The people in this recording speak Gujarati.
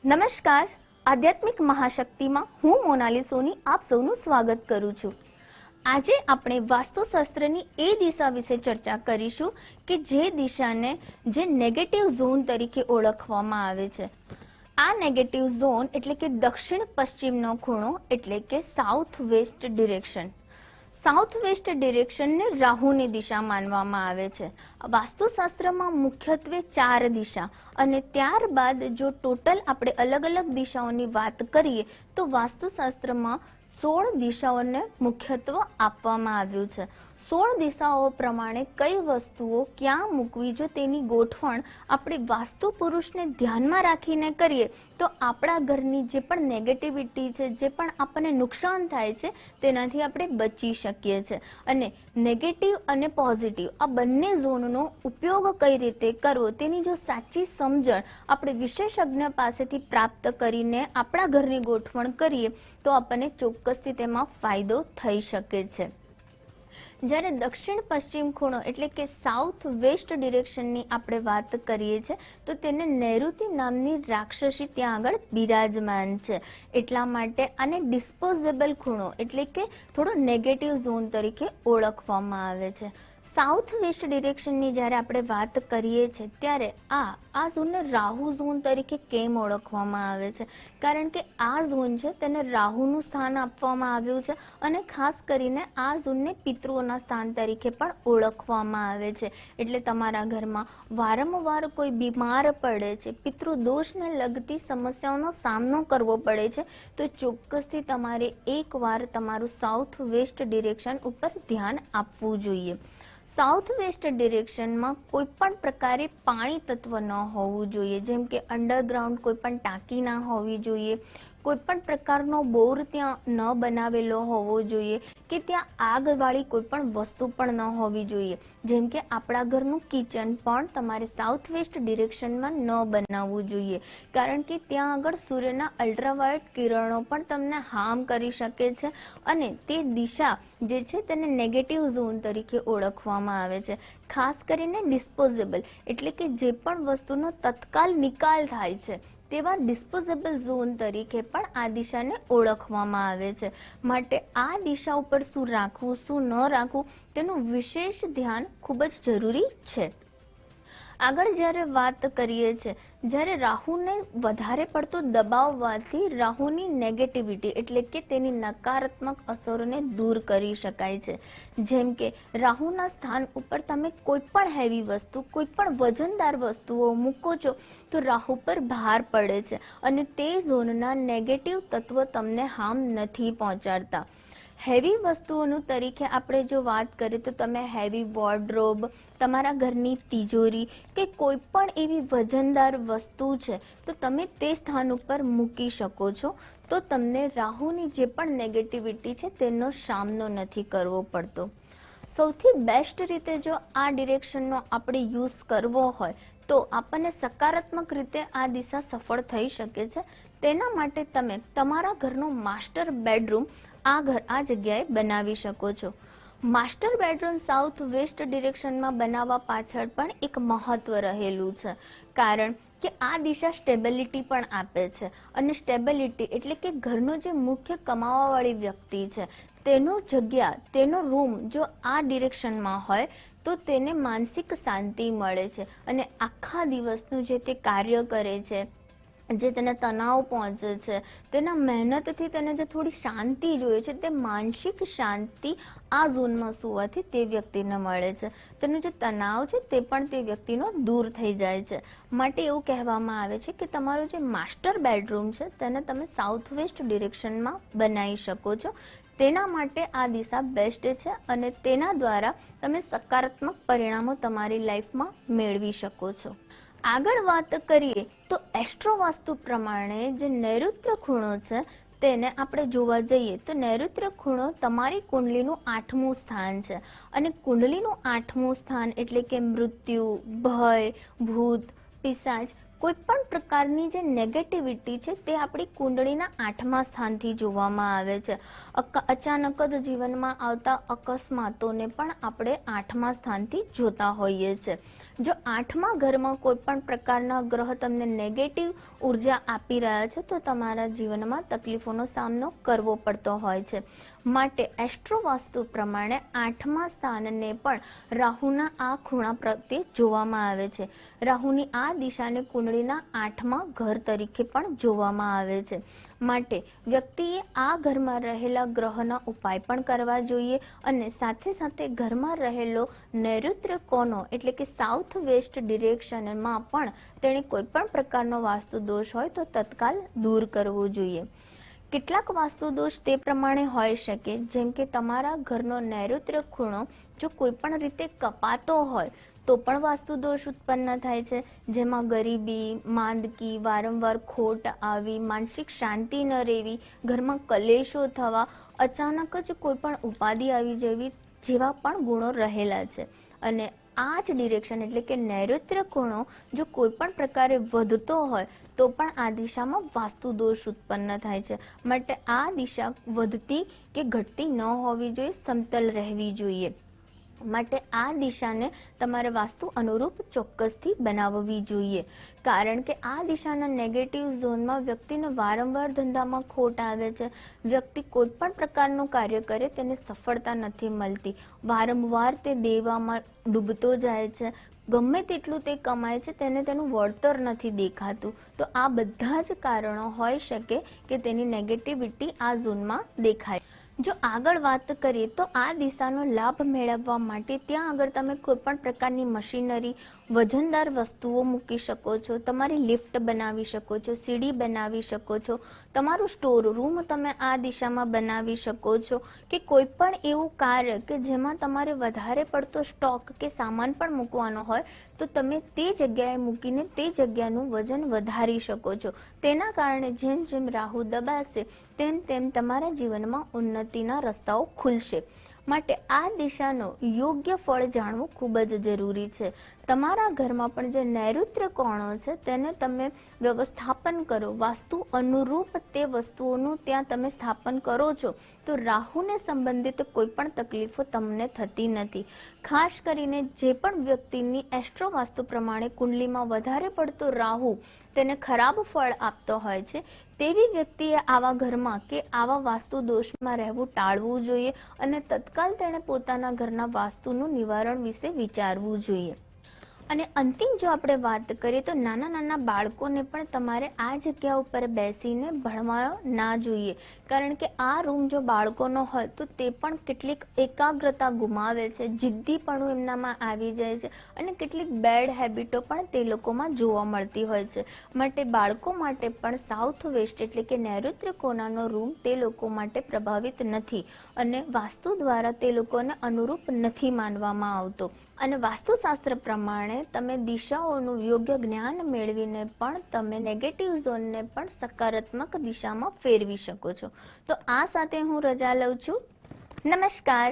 નમસ્કાર, આધ્યાત્મિક મહાશક્તિમાં હું મોનાલી સોની આપ સૌનું સ્વાગત કરું છું. આજે આપણે વાસ્તુશાસ્ત્રની એ દિશા વિશે ચર્ચા કરીશું કે જે દિશાને જે નેગેટિવ ઝોન તરીકે ઓળખવામાં આવે છે. આ નેગેટિવ ઝોન એટલે કે દક્ષિણ પશ્ચિમનો ખૂણો એટલે કે south west direction. South west ડિરેક્શનને રાહુની દિશા માનવામાં આવે છે. વાસ્તુશાસ્ત્રમાં મુખ્યત્વે 4 દિશા અને ત્યારબાદ જો ટોટલ આપણે અલગ અલગ દિશાઓની વાત કરીએ તો વાસ્તુશાસ્ત્રમાં 16 દિશાઓને મુખ્યત્વ આપવામાં આવ્યું છે. 16 દિશાઓ પ્રમાણે કઈ વસ્તુઓ ક્યાં મૂકવી જો તેની ગોઠવણ આપણે વાસ્તુ પુરુષને ધ્યાનમાં રાખીને કરીએ તો આપણા ઘરની જે પણ નેગેટિવિટી છે, જે પણ આપણને નુકસાન થાય છે તેનાથી આપણે બચી શકીએ છીએ. અને નેગેટિવ અને પોઝિટિવ આ બંને ઝોનનો ઉપયોગ કઈ રીતે કરવો તેની જો સાચી સમજણ આપણે વિશેષજ્ઞ પાસેથી પ્રાપ્ત કરીને આપણા ઘરની ગોઠવણ કરીએ તો આપણને ચોક્કસથી તેમાં ફાયદો થઈ શકે છે. જ્યારે દક્ષિણ પશ્ચિમ ખૂણો એટલે કે સાઉથ વેસ્ટ ડિરેક્શનની આપણે વાત કરીએ છીએ તો તેને નૈઋતિ નામની રાક્ષસી ત્યાં આગળ બિરાજમાન છે. એટલા માટે આને ડિસ્પોઝેબલ ખૂણો એટલે કે થોડો નેગેટિવ ઝોન તરીકે ઓળખવામાં આવે છે. સાઉથ વેસ્ટ ડિરેક્શનની જ્યારે આપણે વાત કરીએ છીએ ત્યારે આ ઝોનને રાહુ ઝોન તરીકે કેમ ઓળખવામાં આવે છે? કારણ કે આ ઝોન છે તેને રાહુનું સ્થાન આપવામાં આવ્યું છે અને ખાસ કરીને આ ઝોનને પિતૃઓના સ્થાન તરીકે પણ ઓળખવામાં આવે છે. એટલે તમારા ઘરમાં વારંવાર કોઈ બીમાર પડે છે, પિતૃદોષને લગતી સમસ્યાઓનો સામનો કરવો પડે છે તો ચોક્કસથી તમારે એકવાર તમારું સાઉથ વેસ્ટ ડિરેક્શન ઉપર ધ્યાન આપવું જોઈએ. સાઉથ વેસ્ટ ડિરેક્શનમાં કોઈ પણ પ્રકારે પાણી તત્વ ન હોવું જોઈએ, જેમ કે અંડરગ્રાઉન્ડ કોઈ પણ ટાંકી ના હોવી જોઈએ, કોઈ પણ પ્રકારનો બોર ત્યાં ન બનાવેલો હોવો જોઈએ કે ત્યાં આગવાળી કોઈ પણ વસ્તુ પણ ન હોવી જોઈએ. જેમ કે આપણા ઘરનું કિચન પણ તમારે સાઉથ વેસ્ટ ડિરેક્શનમાં ન બનાવવું જોઈએ, કારણ કે ત્યાં આગળ સૂર્યના અલ્ટ્રાવાયોલેટ કિરણો પણ તમને હાર્મ કરી શકે છે અને તે દિશા જે છે તેને નેગેટિવ ઝોન તરીકે ઓળખવામાં આવે છે. ખાસ કરીને ડિસ્પોઝેબલ એટલે કે જે પણ વસ્તુનો તત્કાલ નિકાલ થાય છે તેવા ડિસ્પોઝેબલ ઝોન તરીકે પણ આ દિશાને ઓળખવામાં આવે છે. માટે આ દિશા ઉપર શું રાખવું, શું ન રાખવું તેનું વિશેષ ધ્યાન ખૂબ જ જરૂરી છે. આગળ જ્યારે વાત કરીએ છીએ, જ્યારે રાહુને વધારે પડતો દબાવવાથી રાહુની નેગેટિવિટી એટલે કે તેની નકારાત્મક અસરોને દૂર કરી શકાય છે. જેમ કે રાહુના સ્થાન ઉપર તમે કોઈ પણ હેવી વસ્તુ, કોઈ પણ વજનદાર વસ્તુઓ મૂકો છો તો રાહુ પર ભાર પડે છે અને તે ઝોનના નેગેટિવ તત્વ તમને હાર્મ નથી પહોંચાડતા. હેવી વસ્તુઓનું તરીકે આપણે જો વાત કરીએ તો તમે હેવી વોર્ડરોબ, તમારા ઘરની તિજોરી કે કોઈ પણ એવી વજનદાર વસ્તુ છે તો તમે તે સ્થાન ઉપર મૂકી શકો છો તો તમને રાહુની જે પણ નેગેટિવિટી છે તેનો સામનો નથી કરવો પડતો. સૌથી બેસ્ટ રીતે જો આ ડિરેક્શનનો આપણે યુઝ કરવો હોય તો આપણને સકારાત્મક રીતે આ દિશા સફળ થઈ શકે છે. તેના માટે તમે તમારા ઘરનો માસ્ટર બેડરૂમ આ જગ્યાએ બનાવી શકો છો. માસ્ટર બેડરૂમ સાઉથ વેસ્ટ ડિરેક્શનમાં બનાવવા પાછળ પણ એક મહત્વ રહેલું છે, કારણ કે આ દિશા સ્ટેબિલિટી પણ આપે છે અને સ્ટેબિલિટી એટલે કે ઘરનો જે મુખ્ય કમાવાવાળી વ્યક્તિ છે તેનો જગ્યા, તેનો રૂમ જો આ ડિરેક્શનમાં હોય તો તેને માનસિક શાંતિ મળે છે અને આખા દિવસનું જે તે કાર્ય કરે છે, જે તેને તણાવ પહોંચે છે, તેના મહેનતથી તેને જે થોડી શાંતિ જોઈએ છે તે માનસિક શાંતિ આ ઝોનમાં સુવાથી તે વ્યક્તિને મળે છે. તેનો જે તણાવ છે તે પણ તે વ્યક્તિનો દૂર થઈ જાય છે. માટે એવું કહેવામાં આવે છે કે તમારો જે માસ્ટર બેડરૂમ છે તેને તમે સાઉથ વેસ્ટ ડિરેક્શનમાં બનાવી શકો છો. તેના માટે આ દિશા બેસ્ટ છે અને તેના દ્વારા તમે સકારાત્મક પરિણામો તમારી લાઈફમાં મેળવી શકો છો. આગળ વાત કરીએ તો એસ્ટ્રોવાસ્તુ પ્રમાણે જે નૈઋત્ય ખૂણો છે તેને આપણે જોવા જઈએ તો નૈઋત્ય ખૂણો તમારી કુંડલીનું 8મું સ્થાન છે અને કુંડલીનું 8મું સ્થાન એટલે કે મૃત્યુ, ભય, ભૂત, પિશાચ કોઈ પણ પ્રકારની જે નેગેટિવિટી છે તે આપણી કુંડળીના 8મા સ્થાનથી જોવામાં આવે છે. અચાનક જ જીવનમાં આવતા અકસ્માતોને પણ આપણે 8મા સ્થાનથી જોતા હોઈએ છીએ. જો 8મા ઘરમાં કોઈ પણ પ્રકારના ગ્રહ તમને નેગેટિવ ઉર્જા આપી રહ્યા છે તો તમારા જીવનમાં તકલીફોનો સામનો કરવો પડતો હોય છે. માટે એસ્ટ્રો વાસ્તુ પ્રમાણે 8મા સ્થાનને પણ રાહુના આ ખૂણા પ્રત્યે જોવામાં આવે છે. રાહુની આ દિશાને કુંડળીના 8મા ઘર તરીકે પણ જોવામાં આવે છે. માટે વ્યક્તિએ આ ઘરમાં રહેલા ગ્રહના ઉપાય પણ કરવા જોઈએ અને સાથે સાથે ઘરમાં રહેલો નૈઋત્ય કોનો એટલે કે સાઉથ વેસ્ટ ડિરેક્શનમાં પણ તેણે કોઈ પણ પ્રકારનો વાસ્તુ દોષ હોય તો તત્કાલ દૂર કરવો જોઈએ. કેટલાક વાસ્તુ દોષ તે પ્રમાણે હોઈ શકે, જેમ કે તમારા ઘરનો નૈઋત્ય ખૂણો જો કોઈ પણ રીતે કપાતો હોય તો પણ વાસ્તુ દોષ ઉત્પન્ન થાય છે, જેમાં ગરીબી, માંદગી, વારંવાર ખોટ આવી, માનસિક શાંતિ ન રહેવી, ઘરમાં કલેશો થવા, અચાનક જ કોઈ પણ ઉપાધિ આવી જવી જેવા પણ ગુણો રહેલા છે. અને આ જ ડિરેક્શન એટલે કે નૈઋત્ય ખૂણો જો કોઈ પણ પ્રકારે વધતો હોય તો પણ આ દિશામાં વાસ્તુ દોષ ઉત્પન્ન થાય છે. માટે આ દિશા વધતી કે ઘટતી ન હોવી જોઈએ, સમતલ રહેવી જોઈએ. માટે આ દિશાને તમારે વાસ્તુ અનુરૂપ ચોક્કસથી બનાવવી જોઈએ, કારણ કે આ દિશાના નેગેટિવ ઝોનમાં વ્યક્તિને વારંવાર ધંધામાં ખોટ આવે છે. વ્યક્તિ કોઈ પણ પ્રકારનું કાર્ય કરે તેને સફળતા નથી મળતી, વારંવાર તે દેવામાં ડૂબતો જાય છે, ગમે તેટલું તે કમાય છે તેને તેનું વળતર નથી દેખાતું. તો આ બધા જ કારણો હોઈ શકે કે તેની નેગેટિવિટી આ ઝોનમાં દેખાય. જો આગળ વાત કરીએ તો આ દિશાનો લાભ મેળવવા માટે ત્યાં આગળ તમે કોઈ પણ પ્રકારની મશીનરી, વજનદાર વસ્તુઓ મૂકી શકો છો, તમારી લિફ્ટ બનાવી શકો છો, સીડી બનાવી શકો છો, તમારું સ્ટોર રૂમ તમે આ દિશામાં બનાવી શકો છો, કે કોઈ પણ એવું કાર્ય કે જેમાં તમારે વધારે પડતો સ્ટોક કે સામાન પણ મૂકવાનો હોય તો તમે તે જગ્યાએ મૂકીને તે જગ્યાનું વજન વધારી શકો છો. તેના કારણે જેમ જેમ રાહુ દબાશે તેમ તેમ તમારા જીવનમાં ઉન્નતિના રસ્તાઓ ખુલશે. માટે આ દિશાનો યોગ્ય ફળ જાણવું ખૂબ જ જરૂરી છે. તમારા ઘરમાં પણ જે નૈઋત્ય કોણો છે તેને તમે વ્યવસ્થાપન કરો, વાસ્તુ અનુરૂપ તે વસ્તુઓનું ત્યાં તમે સ્થાપન કરો છો તો રાહુને સંબંધિત કોઈ પણ તકલીફો તમને થતી નથી. ખાસ કરીને જે પણ વ્યક્તિની એસ્ટ્રો વાસ્તુ પ્રમાણે કુંડલીમાં વધારે પડતો રાહુ તેને ખરાબ ફળ આપતો હોય છે તેવી વ્યક્તિએ આવા ઘરમાં કે આવા વાસ્તુ દોષમાં રહેવું ટાળવું જોઈએ અને તત્કાલ તેણે પોતાના ઘરના વાસ્તુનું નિવારણ વિશે વિચારવું જોઈએ. અને અંતિમ જો આપણે વાત કરીએ તો નાના નાના બાળકોને પણ તમારે આ જગ્યા ઉપર બેસીને ભણવા ના જોઈએ, કારણ કે આ રૂમ જો બાળકોનો હોય તો તે પણ કેટલીક એકાગ્રતા ગુમાવે છે, જિદ્દીપણું એમનામાં આવી જાય છે અને કેટલીક બેડ હેબિટો પણ તે લોકોમાં જોવા મળતી હોય છે. માટે બાળકો માટે પણ સાઉથ વેસ્ટ એટલે કે નૈઋત્ય કોણાનો રૂમ તે લોકો માટે પ્રભાવિત નથી અને વાસ્તુ દ્વારા તે લોકોને અનુરૂપ નથી માનવામાં આવતો. અને વાસ્તુશાસ્ત્ર પ્રમાણે તમે દિશાઓનું યોગ્ય જ્ઞાન મેળવીને પણ તમે નેગેટિવ ઝોનને પણ સકારાત્મક દિશામાં ફેરવી શકો છો. તો આ સાથે હું રજા લઉં છું. નમસ્કાર.